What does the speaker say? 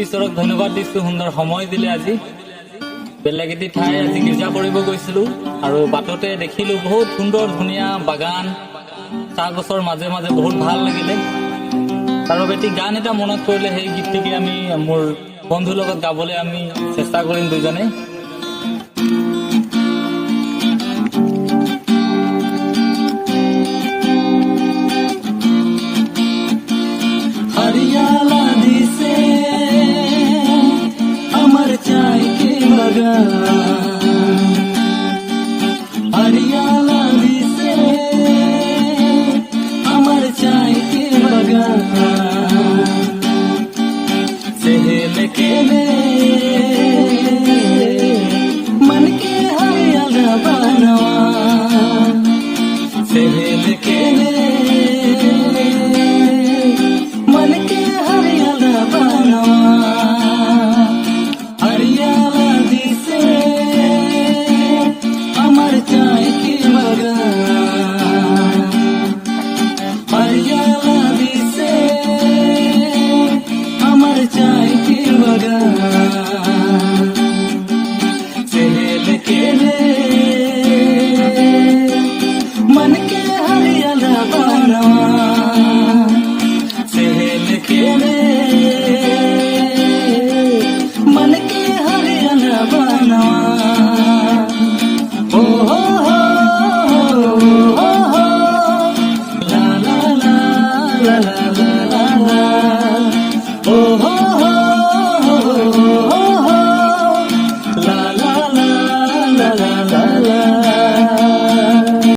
ঈশ্বৰক ধন্যবাদ দিছোঁ, সুন্দৰ সময় দিলে। আজি বেলেগ এটি ঠাই আজি গীৰ্জা কৰিব গৈছিলোঁ আৰু বাটতে দেখিলোঁ বহুত সুন্দৰ ধুনীয়া বাগান, চাহ গছৰ মাজে মাজে বহুত ভাল লাগিলে। তাৰ বাবে এটি গান এটা মনত পৰিলে, সেই গীতটিকে আমি মোৰ বন্ধুৰ লগত গাবলৈ আমি চেষ্টা কৰিম দুজনে। हरियाला दिसे अमर चाय के बगान।